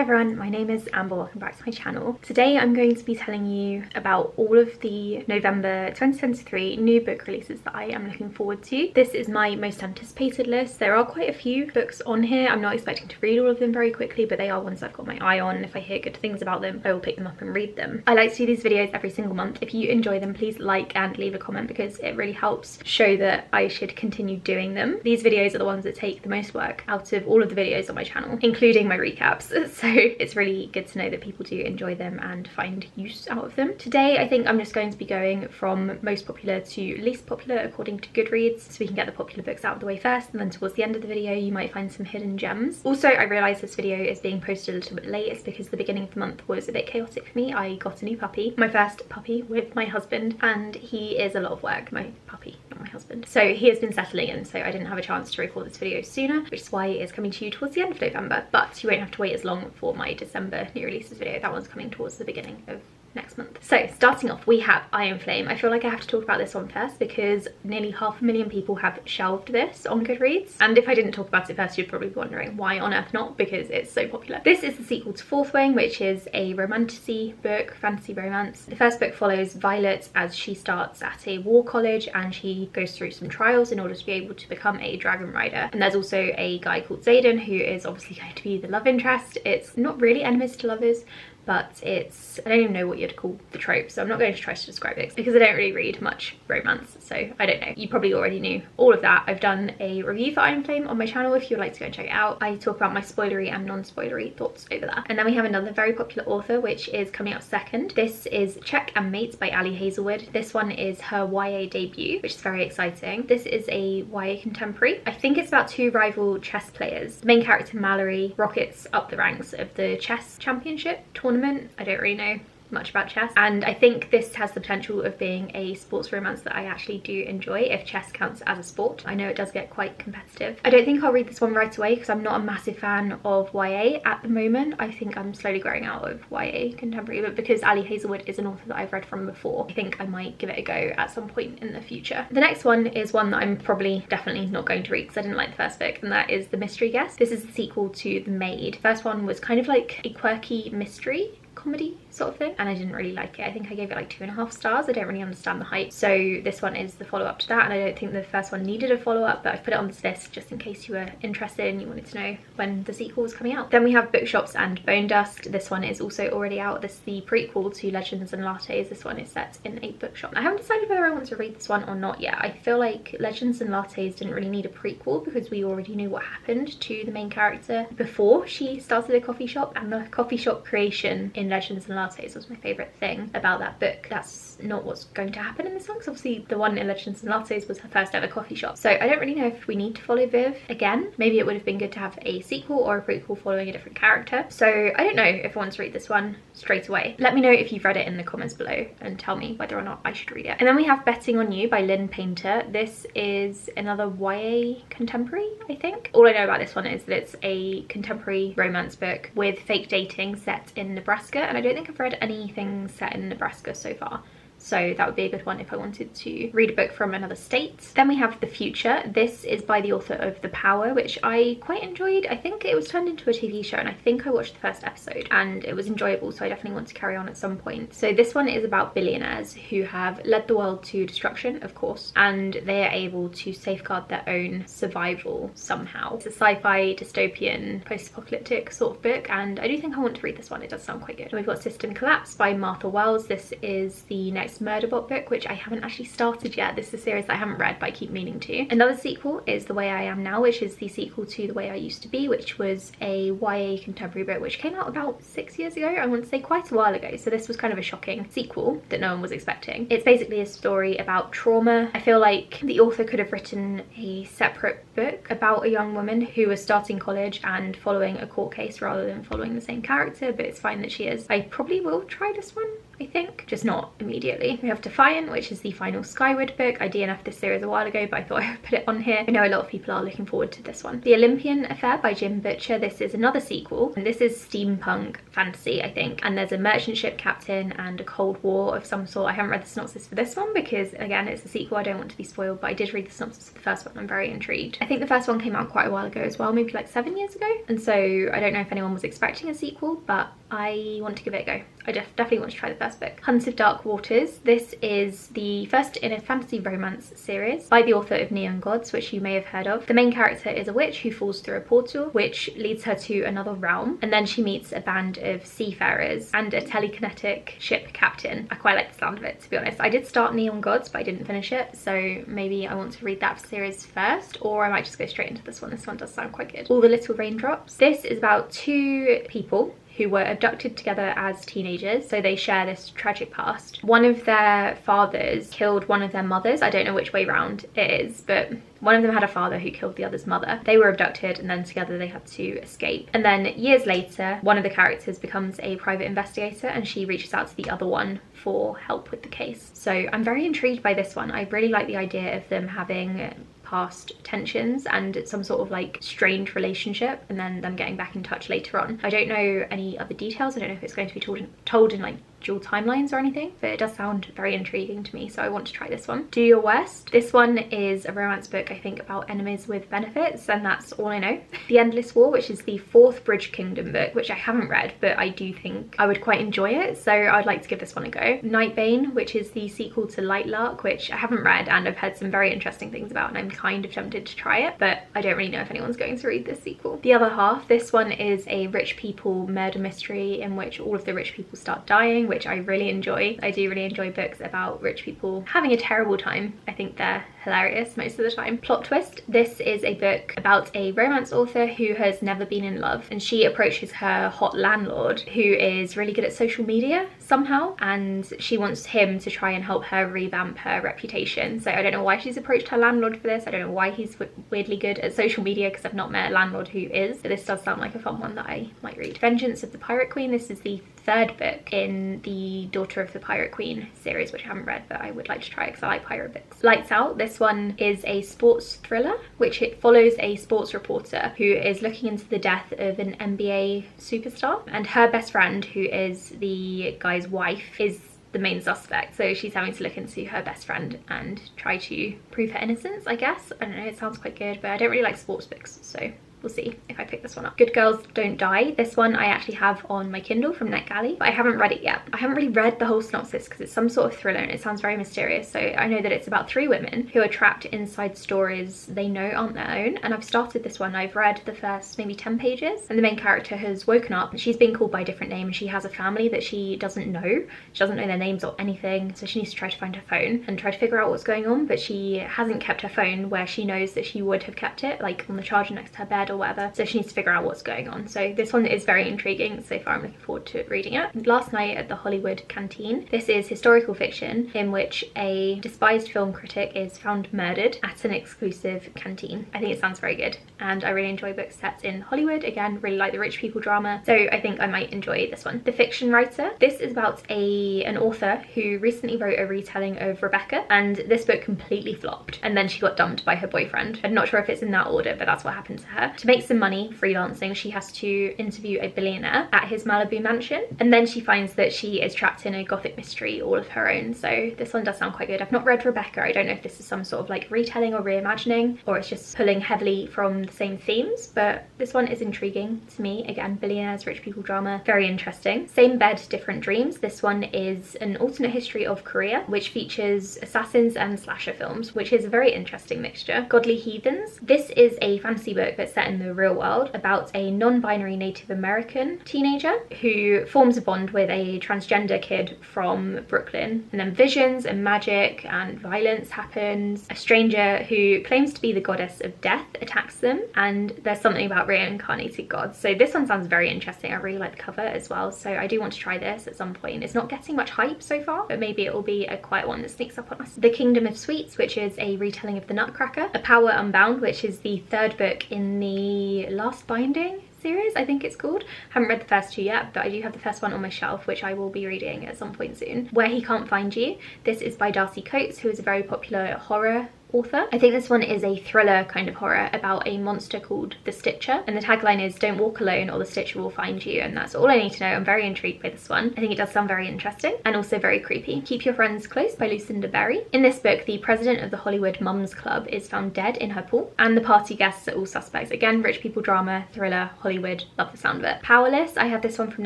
Hi everyone, my name is Amber, welcome back to my channel. Today I'm going to be telling you about all of the November 2023 new book releases that I am looking forward to. This is my most anticipated list. There are quite a few books on here. I'm not expecting to read all of them very quickly, but they are ones I've got my eye on. If I hear good things about them, I will pick them up and read them. I like to do these videos every single month. If you enjoy them, please like and leave a comment because it really helps show that I should continue doing them. These videos are the ones that take the most work out of all of the videos on my channel, including my recaps. So it's really good to know that people do enjoy them and find use out of them. Today I think I'm just going to be going from most popular to least popular according to Goodreads, so we can get the popular books out of the way first, and then towards the end of the video you might find some hidden gems. Also, I realise this video is being posted a little bit late. It's because the beginning of the month was a bit chaotic for me. I got a new puppy, my first puppy with my husband, and he is a lot of work. My puppy, not my husband. So he has been settling in, so I didn't have a chance to record this video sooner, which is why it is coming to you towards the end of November, but you won't have to wait as long for my December new releases video. That one's coming towards the beginning of next month. So starting off, we have Ironflame. I feel like I have to talk about this one first because nearly 500,000 people have shelved this on Goodreads, and if I didn't talk about it first you'd probably be wondering why on earth not, because it's so popular. This is the sequel to Fourth Wing, which is a romantasy book, fantasy romance. The first book follows Violet as she starts at a war college and she goes through some trials in order to be able to become a dragon rider, and there's also a guy called Xaden who is obviously going to be the love interest. It's not really enemies to lovers, but it's, I don't even know what you'd call the trope, so I'm not going to try to describe it because I don't really read much romance, so I don't know. You probably already knew all of that. I've done a review for Ironflame on my channel if you'd like to go and check it out. I talk about my spoilery and non-spoilery thoughts over there. And then we have another very popular author which is coming out second. This is Check and Mate by Ali Hazelwood. This one is her YA debut, which is very exciting. This is a YA contemporary. I think it's about two rival chess players. The main character, Mallory, rockets up the ranks of the chess championship tournament. I don't really know much about chess, and I think this has the potential of being a sports romance that I actually do enjoy if chess counts as a sport. I know it does get quite competitive. I don't think I'll read this one right away because I'm not a massive fan of YA at the moment. I think I'm slowly growing out of YA contemporary, but because Ali Hazelwood is an author that I've read from before, I think I might give it a go at some point in the future. The next one is one that I'm probably definitely not going to read because I didn't like the first book, and that is The Mystery Guest. This is the sequel to The Maid. The first one was kind of like a quirky mystery comedy sort of thing, and I didn't really like it. I think I gave it like 2.5 stars. I don't really understand the hype, so this one is the follow-up to that, and I don't think the first one needed a follow-up, but I've put it on this list just in case you were interested and you wanted to know when the sequel was coming out. Then we have Bookshops and Bonedust. This one is also already out. This is the prequel to Legends and Lattes. This one is set in a bookshop. I haven't decided whether I want to read this one or not yet. I feel like Legends and Lattes didn't really need a prequel because we already knew what happened to the main character before she started a coffee shop, and the coffee shop creation in Legends and Lattes was my favourite thing about that book. That's not what's going to happen in this one, because obviously the one in Legends and Lattes was her first ever coffee shop. So I don't really know if we need to follow Viv again. Maybe it would have been good to have a sequel or a prequel following a different character. So I don't know if I want to read this one straight away. Let me know if you've read it in the comments below and tell me whether or not I should read it. And then we have Betting on You by Lynn Painter. This is another YA contemporary, I think. All I know about this one is that it's a contemporary romance book with fake dating set in Nebraska, and I don't think I've read anything set in Nebraska so far. So that would be a good one if I wanted to read a book from another state. Then we have The Future. This is by the author of The Power, which I quite enjoyed. I think it was turned into a TV show, and I think I watched the first episode and it was enjoyable, so I definitely want to carry on at some point. So this one is about billionaires who have led the world to destruction, of course, and they are able to safeguard their own survival somehow. It's a sci-fi, dystopian, post-apocalyptic sort of book, and I do think I want to read this one. It does sound quite good. And we've got System Collapse by Martha Wells. This is the next Murderbot book, which I haven't actually started yet. This is a series that I haven't read but I keep meaning to. Another sequel is The Way I Am Now, which is the sequel to The Way I Used to Be, which was a YA contemporary book which came out about 6 years ago. I want to say quite a while ago, so this was kind of a shocking sequel that no one was expecting. It's basically a story about trauma. I feel like the author could have written a separate book about a young woman who was starting college and following a court case rather than following the same character, but it's fine that she is. I probably will try this one I think, just not immediately. We have Defiant, which is the final Skyward book. I DNF'd this series a while ago, but I thought I would put it on here. I know a lot of people are looking forward to this one. The Olympian Affair by Jim Butcher. This is another sequel, and this is steampunk fantasy, I think, and there's a merchant ship captain and a Cold War of some sort. I haven't read the synopsis for this one because, again, it's a sequel. I don't want to be spoiled, but I did read the synopsis for the first one. I'm very intrigued. I think the first one came out quite a while ago as well, maybe like 7 years ago, and so I don't know if anyone was expecting a sequel, but I want to give it a go. I definitely want to try the first book. Hunt of Dark Waters. This is the first in a fantasy romance series by the author of Neon Gods, which you may have heard of. The main character is a witch who falls through a portal, which leads her to another realm, and then she meets a band of seafarers and a telekinetic ship captain. I quite like the sound of it, to be honest. I did start Neon Gods, but I didn't finish it, so maybe I want to read that series first, or I might just go straight into this one. This one does sound quite good. All the Little Raindrops. This is about two people who were abducted together as teenagers, so they share this tragic past. One of their fathers killed one of their mothers. I don't know which way round it is, but one of them had a father who killed the other's mother. They were abducted, and then together they had to escape. And then years later, one of the characters becomes a private investigator, and she reaches out to the other one for help with the case. So I'm very intrigued by this one. I really like the idea of them having past tensions and some sort of like strained relationship, and then them getting back in touch later on. I don't know any other details. I don't know if it's going to be told in like dual timelines or anything, but it does sound very intriguing to me, so I want to try this one. Do Your Worst. This one is a romance book, I think, about enemies with benefits, and that's all I know. The Endless War, which is the fourth Bridge Kingdom book, which I haven't read, but I do think I would quite enjoy it, so I'd like to give this one a go. Nightbane, which is the sequel to Lightlark, which I haven't read and I've heard some very interesting things about, and I'm kind of tempted to try it, but I don't really know if anyone's going to read this sequel. The Other Half. This one is a rich people murder mystery in which all of the rich people start dying, which I really enjoy. I do really enjoy books about rich people having a terrible time. I think they're hilarious most of the time. Plot twist. This is a book about a romance author who has never been in love, and she approaches her hot landlord who is really good at social media somehow, and she wants him to try and help her revamp her reputation. So I don't know why she's approached her landlord for this. I don't know why he's weirdly good at social media, because I've not met a landlord who is, but this does sound like a fun one that I might read. Vengeance of the Pirate Queen. This is the third book in the Daughter of the Pirate Queen series, which I haven't read, but I would like to try because I like pirate books. Lights Out. This one is a sports thriller, which it follows a sports reporter who is looking into the death of an NBA superstar, and her best friend, who is the guy's wife, is the main suspect, so she's having to look into her best friend and try to prove her innocence, I guess. I don't know, it sounds quite good, but I don't really like sports books, so we'll see if I pick this one up. Good Girls Don't Die. This one I actually have on my Kindle from NetGalley, but I haven't read it yet. I haven't really read the whole synopsis because it's some sort of thriller and it sounds very mysterious. So I know that it's about three women who are trapped inside stories they know aren't their own, and I've started this one. I've read the first maybe 10 pages, and the main character has woken up. She's been called by a different name, and she has a family that she doesn't know. She doesn't know their names or anything, so she needs to try to find her phone and try to figure out what's going on, but she hasn't kept her phone where she knows that she would have kept it, like on the charger next to her bed or whatever. So she needs to figure out what's going on. So this one is very intriguing. So far I'm looking forward to reading it. Last Night at the Hollywood Canteen. This is historical fiction in which a despised film critic is found murdered at an exclusive canteen. I think it sounds very good, and I really enjoy books set in Hollywood. Again, really like the rich people drama, so I think I might enjoy this one. The Fiction Writer. This is about an author who recently wrote a retelling of Rebecca, and this book completely flopped, and then she got dumped by her boyfriend. I'm not sure if it's in that order, but that's what happened to her. To make some money freelancing, she has to interview a billionaire at his Malibu mansion, and then she finds that she is trapped in a gothic mystery all of her own. So this one does sound quite good. I've not read Rebecca. I don't know if this is some sort of like retelling or reimagining, or it's just pulling heavily from the same themes, but this one is intriguing to me. Again, billionaires, rich people drama, very interesting. Same Bed, Different Dreams. This one is an alternate history of Korea, which features assassins and slasher films, which is a very interesting mixture. Godly Heathens. This is a fantasy book that's set in the real world about a non-binary Native American teenager who forms a bond with a transgender kid from Brooklyn, and then visions and magic and violence happens. A stranger who claims to be the goddess of death attacks them, and there's something about reincarnated gods. So this one sounds very interesting. I really like the cover as well, so I do want to try this at some point. It's not getting much hype so far, but maybe it will be a quiet one that sneaks up on us. The Kingdom of Sweets, which is a retelling of the Nutcracker. A Power Unbound, which is the third book in the last binding series, I think it's called. Haven't read the first two yet, but I do have the first one on my shelf, which I will be reading at some point soon. Where He Can't Find You. This is by Darcy Coates, who is a very popular horror author. I think this one is a thriller kind of horror about a monster called the Stitcher, and the tagline is "Don't walk alone or the Stitcher will find you," and that's all I need to know. I'm very intrigued by this one. I think it does sound very interesting and also very creepy. Keep Your Friends Close by Lucinda Berry. In this book, the president of the Hollywood Mums Club is found dead in her pool, and the party guests are all suspects. Again, rich people drama, thriller, Hollywood, love the sound of it. Powerless, I have this one from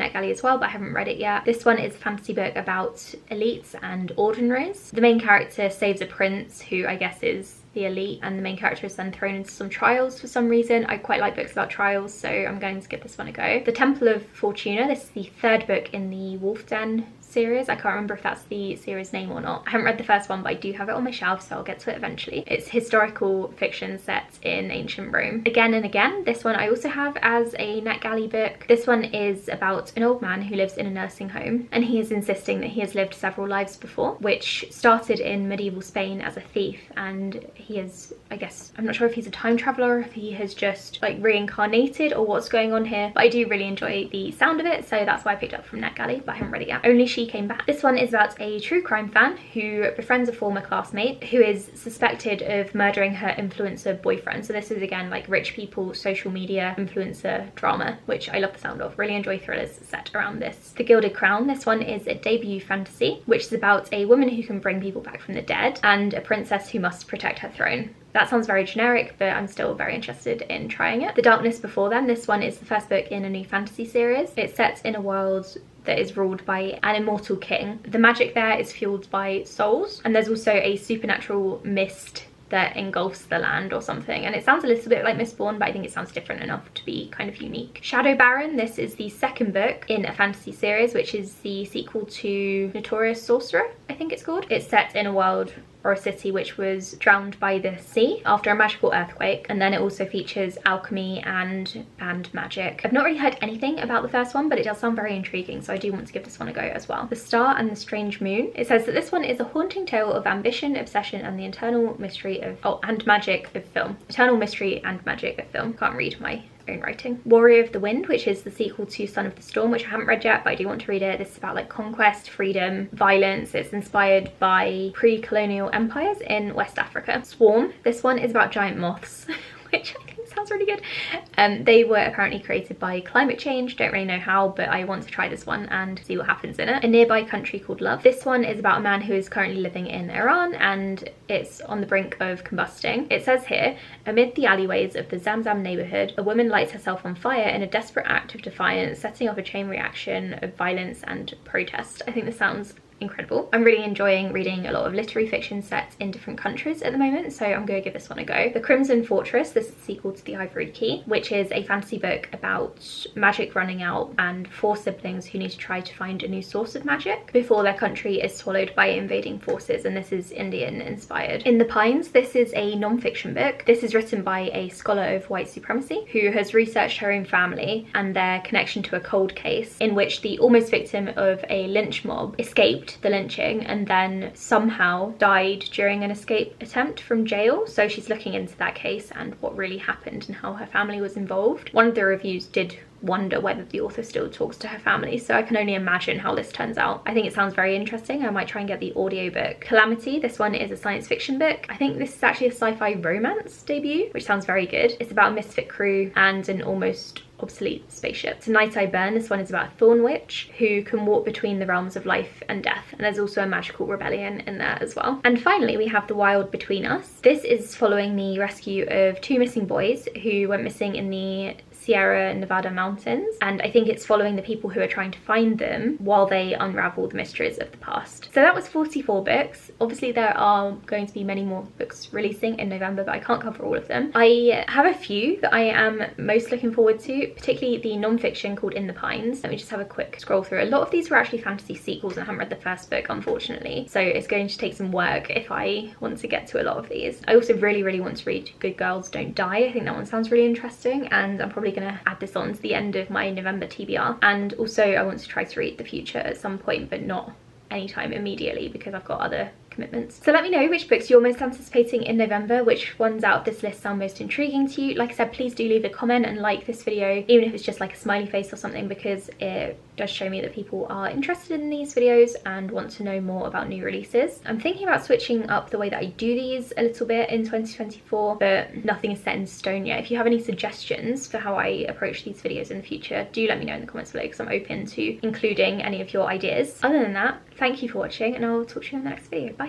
NetGalley as well, but I haven't read it yet. This one is a fantasy book about elites and ordinaries. The main character saves a prince who I guess is the elite, and the main character is then thrown into some trials for some reason. I quite like books about trials, so I'm going to give this one a go. The Temple of Fortuna, this is the third book in the Wolf Den series. I can't remember if that's the series name or not. I haven't read the first one, but I do have it on my shelf, so I'll get to it eventually. It's historical fiction set in ancient Rome. Again and Again, this one I also have as a NetGalley book. This one is about an old man who lives in a nursing home, and he is insisting that he has lived several lives before, which started in medieval Spain as a thief, and he is, I guess, I'm not sure if he's a time traveler or if he has just like reincarnated or what's going on here, but I do really enjoy the sound of it, so that's why I picked it up from NetGalley, but I haven't read it yet. Only She Came Back. This one is about a true crime fan who befriends a former classmate who is suspected of murdering her influencer boyfriend. So this is again like rich people, social media, influencer drama, which I love the sound of. Really enjoy thrillers set around this. The Gilded Crown. This one is a debut fantasy, which is about a woman who can bring people back from the dead and a princess who must protect her throne. That sounds very generic, but I'm still very interested in trying it. The Darkness Before Them. This one is the first book in a new fantasy series. It's set in a world that is ruled by an immortal king. The magic there is fueled by souls, and there's also a supernatural mist that engulfs the land or something, and it sounds a little bit like Mistborn, but I think it sounds different enough to be kind of unique. Shadow Baron. This is the second book in a fantasy series, which is the sequel to Notorious Sorcerer, I think it's called. It's set in a world or a city which was drowned by the sea after a magical earthquake, and then it also features alchemy and magic. I've not really heard anything about the first one, but it does sound very intriguing, so I do want to give this one a go as well. The Star and the Strange Moon. It says that this one is a haunting tale of ambition, obsession, and the eternal mystery of and magic of film. Eternal mystery and magic of film. Can't read my own writing. Warrior of the Wind, which is the sequel to Son of the Storm, which I haven't read yet, but I do want to read it. This is about like conquest, freedom, violence. It's inspired by pre-colonial empires in West Africa. Swarm. This one is about giant moths, which I think sounds really good. They were apparently created by climate change. Don't really know how, but I want to try this one and see what happens in it. A Nearby Country Called Love. This one is about a man who is currently living in Iran, and it's on the brink of combusting. It says here, amid the alleyways of the Zamzam neighborhood, a woman lights herself on fire in a desperate act of defiance, setting off a chain reaction of violence and protest. I think this sounds incredible. I'm really enjoying reading a lot of literary fiction set in different countries at the moment, so I'm going to give this one a go. The Crimson Fortress. This is the sequel to The Ivory Key, which is a fantasy book about magic running out and 4 siblings who need to try to find a new source of magic before their country is swallowed by invading forces, and this is Indian inspired. In the Pines. This is a non-fiction book. This is written by a scholar of white supremacy who has researched her own family and their connection to a cold case in which the almost victim of a lynch mob escaped the lynching and then somehow died during an escape attempt from jail. So she's looking into that case and what really happened and how her family was involved. One of the reviews did wonder whether the author still talks to her family, so I can only imagine how this turns out. I think it sounds very interesting. I might try and get the audiobook. Calamity. This one is a science fiction book. I think this is actually a sci-fi romance debut, which sounds very good. It's about a misfit crew and an almost obsolete spaceship. Tonight I Burn. This one is about a thorn witch who can walk between the realms of life and death, and there's also a magical rebellion in there as well. And finally we have The Wild Between Us. This is following the rescue of 2 missing boys who went missing in the Sierra Nevada mountains, and I think it's following the people who are trying to find them while they unravel the mysteries of the past. So that was 44 books. Obviously there are going to be many more books releasing in November, but I can't cover all of them. I have a few that I am most looking forward to, particularly the non-fiction called In the Pines. Let me just have a quick scroll through. A lot of these were actually fantasy sequels and I haven't read the first book, unfortunately, so it's going to take some work if I want to get to a lot of these. I also really want to read Good Girls Don't Die. I think that one sounds really interesting, and I'm probably going to add this on to the end of my November TBR. And also I want to try to read The Future at some point, but not anytime immediately because I've got other commitments. So let me know which books you're most anticipating in November, which ones out of this list sound most intriguing to you. Like I said, please do leave a comment and like this video, even if it's just like a smiley face or something, because it does show me that people are interested in these videos and want to know more about new releases. I'm thinking about switching up the way that I do these a little bit in 2024, but nothing is set in stone yet. If you have any suggestions for how I approach these videos in the future, do let me know in the comments below, because I'm open to including any of your ideas. Other than that, thank you for watching, and I'll talk to you in the next video. Bye.